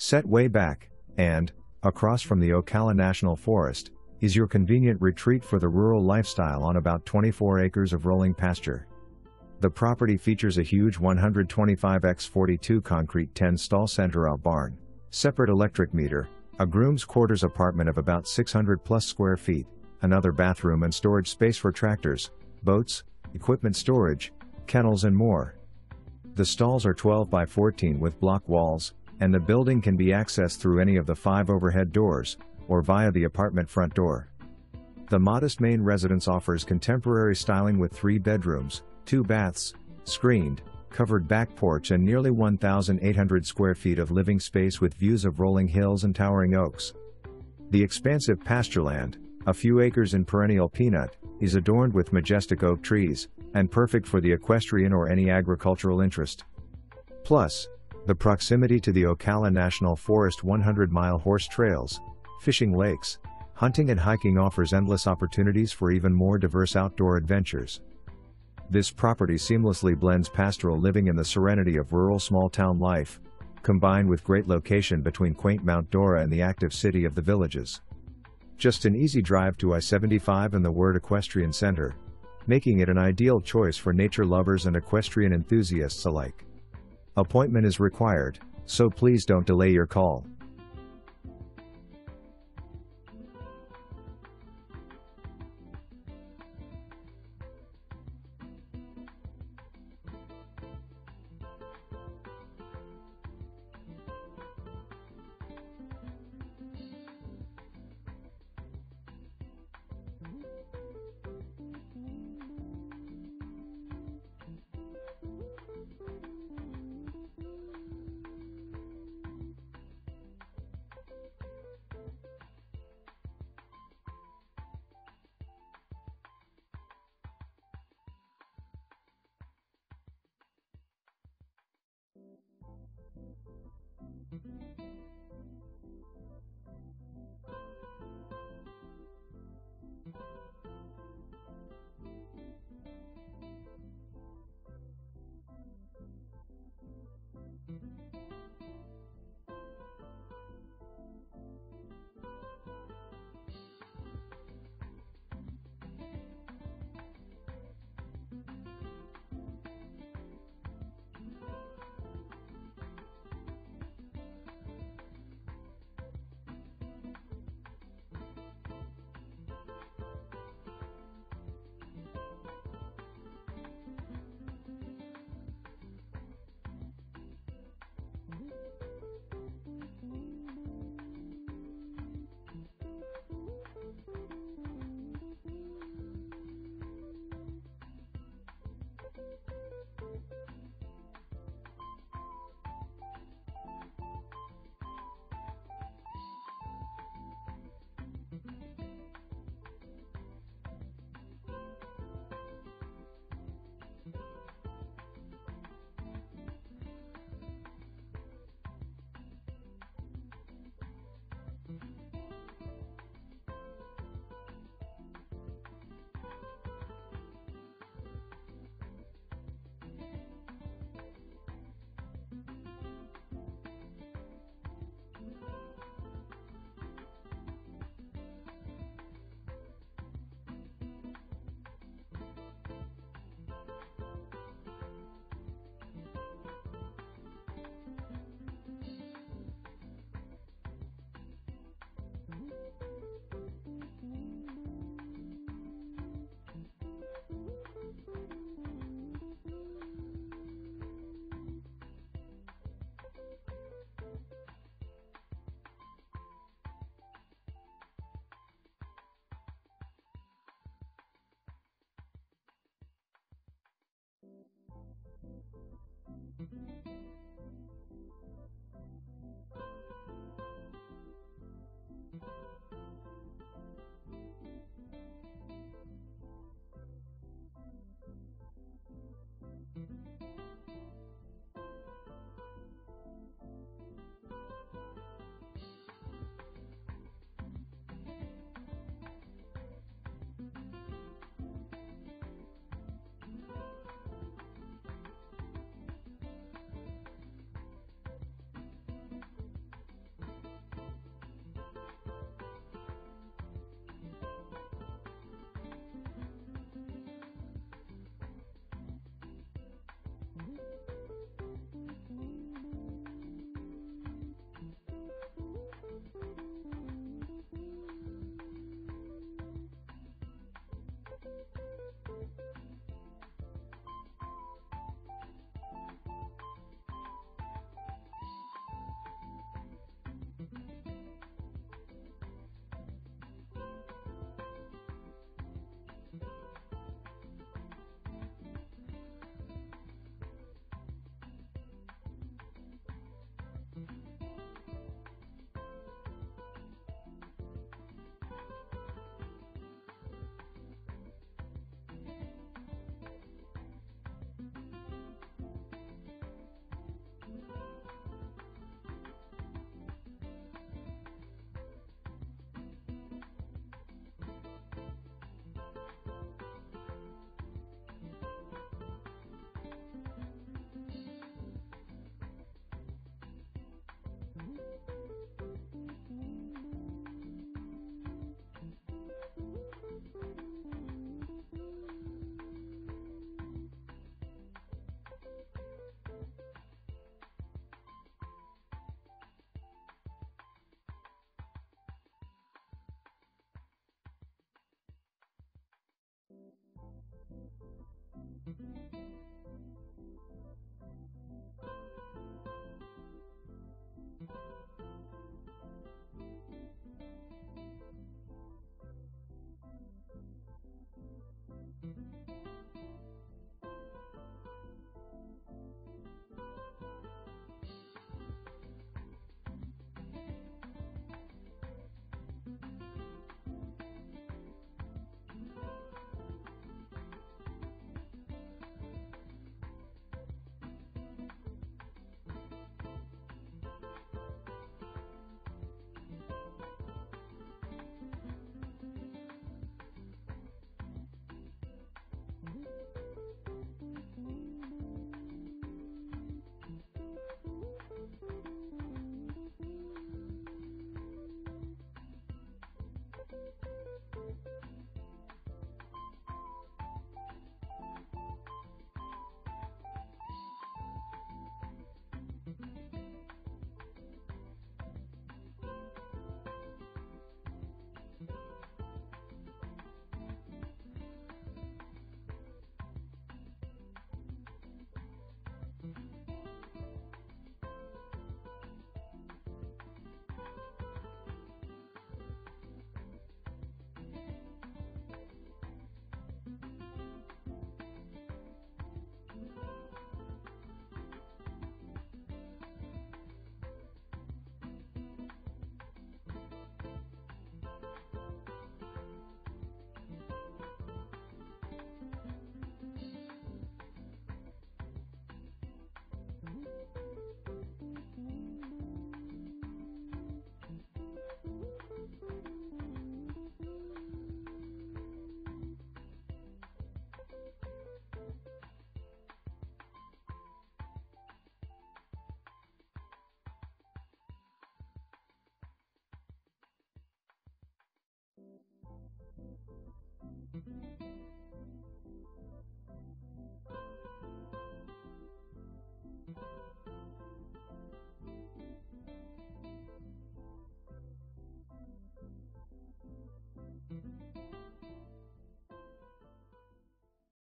Set way back, and, across from the Ocala National Forest, is your convenient retreat for the rural lifestyle on about 24 acres of rolling pasture. The property features a huge 125x42 concrete 10-stall center-out barn, separate electric meter, a groom's quarters apartment of about 600 plus square feet, another bathroom and storage space for tractors, boats, equipment storage, kennels and more. The stalls are 12 by 14 with block walls, and the building can be accessed through any of the 5 overhead doors, or via the apartment front door. The modest main residence offers contemporary styling with 3 bedrooms, 2 baths, screened, covered back porch and nearly 1,800 square feet of living space with views of rolling hills and towering oaks. The expansive pastureland, a few acres in perennial peanut, is adorned with majestic oak trees, and perfect for the equestrian or any agricultural interest. Plus, the proximity to the Ocala National Forest 100-mile horse trails, fishing lakes, hunting and hiking offers endless opportunities for even more diverse outdoor adventures. This property seamlessly blends pastoral living and the serenity of rural small-town life, combined with great location between quaint Mount Dora and the active city of the Villages. Just an easy drive to I-75 and the Word Equestrian Center, making it an ideal choice for nature lovers and equestrian enthusiasts alike. Appointment is required, so please don't delay your call.